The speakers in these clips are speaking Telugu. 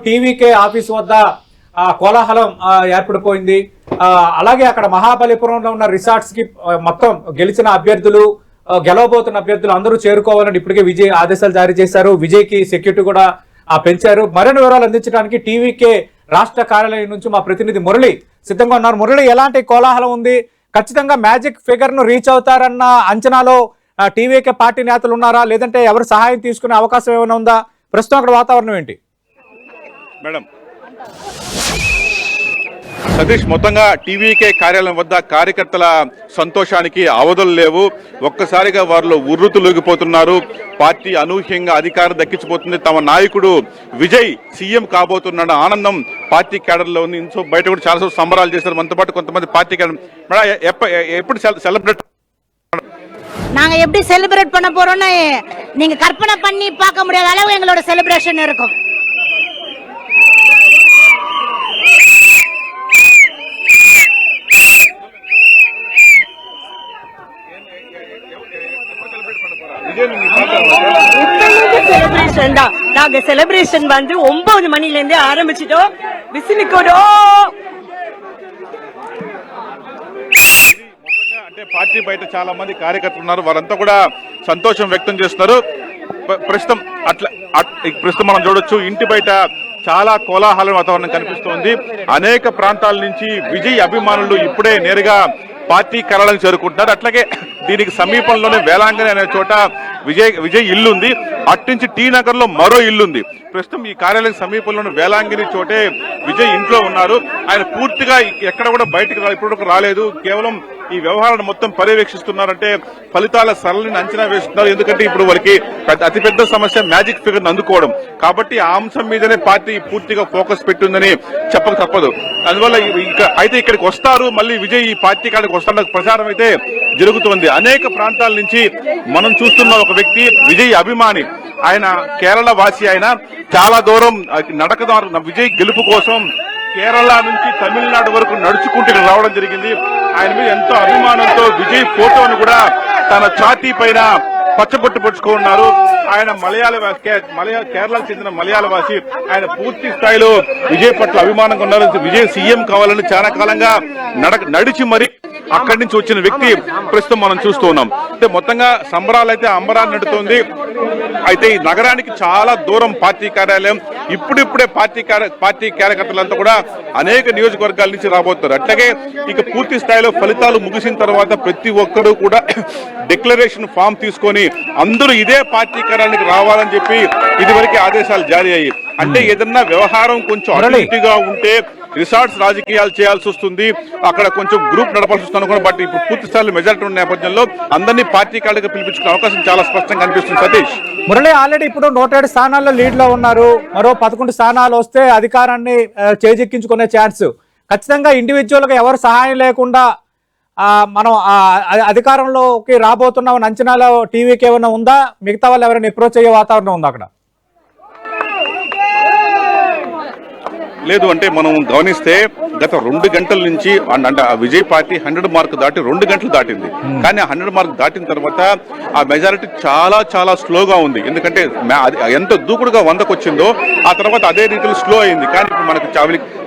టీవీకే ఆఫీస్ వద్ద కోలాహలం ఏర్పడిపోయింది. అలాగే అక్కడ మహాబలిపురంలో ఉన్న రిసార్ట్స్ కి మొత్తం గెలిచిన అభ్యర్థులు గెలవబోతున్న అభ్యర్థులు అందరూ చేరుకోవాలని ఇప్పటికే విజయ్ ఆదేశాలు జారీ చేశారు. విజయ్ కి సెక్యూరిటీ కూడా పెంచారు. మరిన్ని వివరాలు అందించడానికి టీవీకే రాష్ట్ర కార్యాలయం నుంచి మా ప్రతినిధి మురళి సిద్ధంగా ఉన్నారు. మురళి, ఎలాంటి కోలాహలం ఉంది? ఖచ్చితంగా మ్యాజిక్ ఫిగర్ ను రీచ్ అవుతారన్న అంచనాలో టీవీకే పార్టీ నేతలు ఉన్నారా, లేదంటే ఎవరు సహాయం తీసుకునే అవకాశం ఏమైనా ఉందా? ప్రస్తుతం అక్కడ వాతావరణం ఏంటి? మేడం సతీష్, మొత్తంగా టీవీకే కార్యాలయం వద్ద కార్యకర్తల సంతోషానికి అవధులు లేవు. ఒక్కసారిగా వారిలో ఉర్రుతులూగిపోతున్నారు. పార్టీ అనూహ్యంగా అధికారం దక్కించిపోతుంది. తమ నాయకుడు విజయ్ సీఎం కాబోతున్న ఆనందం పార్టీ క్యాడర్లో ఉంది. ఇంకో బయట కూడా చాలా సంబరాలు చేశారు. మనతో పాటు కొంతమంది పార్టీ క్యాడర్. ఎప్పుడు సెలబ్రేట్ நாங்க எப்படி செலிப்ரேட் பண்ண போறோம்னு நீங்க கற்பனை பண்ணி பார்க்க முடியாத அளவு எங்களோட செலிப்ரேஷன் இருக்கும். செலிப்ரேஷன் தான். நாங்க செலிப்ரேஷன் வந்து 9 மணில இருந்து ஆரம்பிச்சிட்டோம். விசிலிக்கோடோ అంటే పార్టీ బయట చాలా మంది కార్యకర్తలు ఉన్నారు. వారంతా కూడా సంతోషం వ్యక్తం చేస్తున్నారు. ప్రస్తుతం మనం చూడొచ్చు, ఇంటి బయట చాలా కోలాహల వాతావరణం కనిపిస్తోంది. అనేక ప్రాంతాల నుంచి విజయ్ అభిమానులు ఇప్పుడే నేరుగా పార్టీ కార్యాలయం చేరుకుంటున్నారు. అట్లాగే దీనికి సమీపంలోనే వేలాంగని అనే చోట విజయ్ ఇల్లు ఉంది. అట్నుంచి టీ నగర్ లో మరో ఇల్లు ఉంది. ప్రస్తుతం ఈ కార్యాలయం సమీపంలోని వేలాంగిని చోటే విజయ్ ఇంట్లో ఉన్నారు. ఆయన పూర్తిగా ఎక్కడ కూడా బయటకు ఇప్పటివరకు రాలేదు. కేవలం ఈ వ్యవహారాన్ని మొత్తం పర్యవేక్షిస్తున్నారంటే ఫలితాల సరళిని అంచనా వేస్తున్నారు. ఎందుకంటే ఇప్పుడు వాళ్ళకి అతిపెద్ద సమస్య మ్యాజిక్ ఫిగర్ అందుకోవడం. కాబట్టి ఆ అంశం మీదనే పార్టీ పూర్తిగా ఫోకస్ పెట్టిందని చెప్పక తప్పదు. అందువల్ల అయితే ఇక్కడికి వస్తారు, మళ్ళీ విజయ్ ఈ పార్టీ కాడికి వస్తారన్న ప్రచారం అయితే జరుగుతోంది. అనేక ప్రాంతాల నుంచి మనం చూస్తున్న ఒక వ్యక్తి విజయ్ అభిమాని. ఆయన కేరళ వాసి. ఆయన చాలా దూరం నడకదారు విజయ్ గెలుపు కోసం కేరళ నుంచి తమిళనాడు వరకు నడుచుకుంటూ ఇక్కడ రావడం జరిగింది. ఆయన మీద ఎంతో అభిమానంతో విజయ్ ఫోటోను కూడా తన ఛాతీ పైన పచ్చబొట్టు పట్టుకున్నారు. ఆయన కేరళకు చెందిన మలయాళ వాసి. ఆయన పూర్తి స్థాయిలో విజయ్ పట్ల అభిమానంగా ఉన్నారు. విజయ్ సీఎం కావాలని చాలా కాలంగా నడిచి మరి అక్కడి నుంచి వచ్చిన వ్యక్తి ప్రస్తుతం మనం చూస్తూ ఉన్నాం. అంటే మొత్తంగా సంబరాలు అయితే అంబరాన్ని నడుతోంది. అయితే ఈ నగరానికి చాలా దూరం పార్టీ కార్యాలయం. ఇప్పుడిప్పుడే పార్టీ కార్యకర్తలంతా కూడా అనేక నియోజకవర్గాల నుంచి రాబోతున్నారు. అట్లాగే ఇక పూర్తి స్థాయిలో ఫలితాలు ముగిసిన తర్వాత ప్రతి ఒక్కరూ కూడా డిక్లరేషన్ ఫామ్ తీసుకొని అందరూ ఇదే పార్టీ కార్యాలయానికి రావాలని చెప్పి ఇదివరకే ఆదేశాలు జారీ అయ్యాయి. అంటే ఏదన్నా వ్యవహారం కొంచెం అభివృద్ధిగా ఉంటే రిసార్ట్స్ రాజకీయాలు చేయాల్సి వస్తుంది, అక్కడ కొంచెం గ్రూప్ నడపాల్సి వస్తుంది అనుకున్న. బట్ ఇప్పుడు పూర్తి స్థాయిలో మెజారిటీ ఉన్న నేపథ్యంలో అందరినీ పార్టీ కార్డుగా పిలిపించుకునే అవకాశం చాలా స్పష్టంగా కనిపిస్తుంది. సతీష్, మురళి, ఆల్రెడీ ఇప్పుడు 107 స్థానాల్లో లీడ్ లో ఉన్నారు. మరో 11 స్థానాలు వస్తే అధికారాన్ని చేజెక్కించుకునే ఛాన్స్. ఖచ్చితంగా ఇండివిజువల్ గా ఎవరు సహాయం లేకుండా మనం అధికారంలోకి రాబోతున్నామని అంచనాలో టీవీకి ఏమైనా ఉందా? మిగతా వాళ్ళు ఎవరైనా అప్రోచ్ అయ్యే వాతావరణం ఉందా అక్కడ? లేదు. అంటే మనం గమనిస్తే గత 2 గంటల నుంచి అంటే విజయ్ పార్టీ 100 మార్క్ దాటి 2 గంటలు దాటింది. కానీ ఆ 100 మార్క్ దాటిన తర్వాత ఆ మెజారిటీ చాలా చాలా స్లోగా ఉంది. ఎందుకంటే ఎంత దూకుడుగా 100కు వచ్చిందో ఆ తర్వాత అదే రీతిలో స్లో అయింది. కానీ ఇప్పుడు మనకు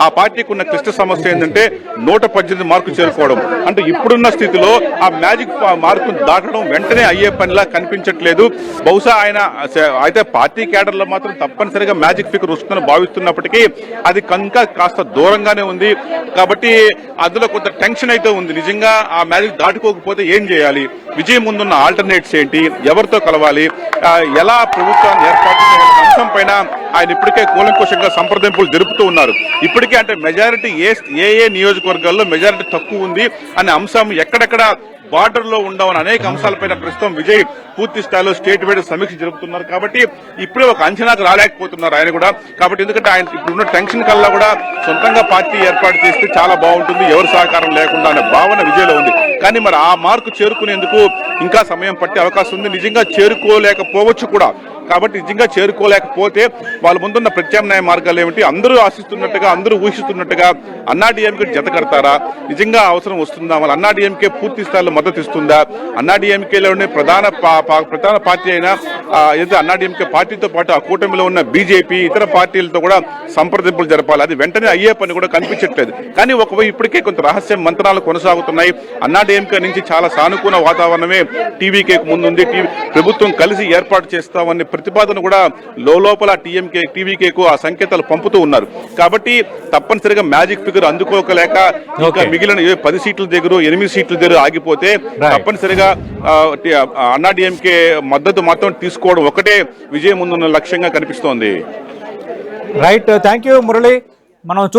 ఆ పార్టీకి ఉన్న క్లిష్ట సమస్య ఏంటంటే 118 మార్కులు చేరుకోవడం. అంటే ఇప్పుడున్న స్థితిలో ఆ మ్యాజిక్ మార్కు దాటడం వెంటనే అయ్యే పనిలా కనిపించట్లేదు. బహుశా ఆయన అయితే పార్టీ క్యాడర్లో మాత్రం తప్పనిసరిగా మ్యాజిక్ ఫిగర్ వస్తుందని భావిస్తున్నప్పటికీ అది కనుక కాస్త దూరంగానే ఉంది. కాబట్టి అందులో కొంత టెన్షన్ అయితే ఉంది. నిజంగా ఆ మ్యాజిక్ దాటుకోకపోతే ఏం చేయాలి, విజయ్ ముందున్న ఆల్టర్నేట్స్ ఏంటి, ఎవరితో కలవాలి, ఎలా ప్రభుత్వాన్ని ఏర్పాటు చేయాలనే అంశం పైన ఆయన ఇప్పటికే కూలంకుషంగా సంప్రదింపులు జరుపుతూ ఉన్నారు. ఇప్పటికే అంటే మెజారిటీ ఏ నియోజకవర్గాల్లో మెజారిటీ తక్కువ ఉంది అనే అంశం, ఎక్కడెక్కడ బార్డర్ లో ఉండవని అనేక అంశాలపైన ప్రస్తుతం విజయ్ పూర్తి స్థాయిలో స్టేట్ వైడ్ సమీక్ష జరుపుతున్నారు. కాబట్టి ఇప్పుడే ఒక అంచనాకు రాలేకపోతున్నారు ఆయన కూడా. కాబట్టి ఎందుకంటే ఆయన ఇప్పుడున్న టెన్షన్ కల్లా కూడా సొంతంగా పార్టీ ఏర్పాటు చేస్తే చాలా బాగుంటుంది, ఎవరి సహకారం లేకుండా అనే భావన విజయ్లో ఉంది. కానీ మరి ఆ మార్కు చేరుకునేందుకు ఇంకా సమయం పట్టే అవకాశం ఉంది. నిజంగా చేరుకోలేకపోవచ్చు కూడా. కాబట్టి నిజంగా చేరుకోలేకపోతే వాళ్ళ ముందున్న ప్రత్యామ్నాయ మార్గాలు ఏమిటి? అందరూ ఆశిస్తున్నట్టుగా, అందరూ ఊహిస్తున్నట్టుగా అన్నాడీఎంకే జత కడతారా? నిజంగా అవసరం వస్తుందా? వాళ్ళ అన్నాడీఎంకే పూర్తి స్థాయిలో మద్దతు ఇస్తుందా? అన్నాడీఎంకేలోనే ప్రధాన పార్టీ అయిన ఏదైతే అన్నాడీఎంకే పార్టీతో పాటు ఆ కూటమిలో ఉన్న బీజేపీ ఇతర పార్టీలతో కూడా సంప్రదింపులు జరపాలి. అది వెంటనే అయ్యే పని కూడా కనిపించట్లేదు. కానీ ఒకవైపు ఇప్పటికే కొంత రహస్య మంత్రాలు కొనసాగుతున్నాయి. అన్నాడీఎంకే నుంచి చాలా సానుకూల వాతావరణమే టీవీకేకు ముందుంది. ప్రభుత్వం కలిసి ఏర్పాటు చేస్తామనే ప్రతిపాదన కూడా లోపల టీవీకేకు ఆ సంకేతాలు పంపుతూ ఉన్నారు. కాబట్టి తప్పనిసరిగా మ్యాజిక్ ఫిగర్ అందుకోకలేక ఇంకా మిగిలిన 10 సీట్ల దగ్గర 8 సీట్ల దగ్గర ఆగిపోతే తప్పనిసరిగా అన్నాడీఎంకే మద్దతు మాత్రం తీసుకోవడం ఒకటే విజయం ముందున్న లక్ష్యంగా కనిపిస్తోంది. Right, thank you Murali. మనం చూస్తున్నాం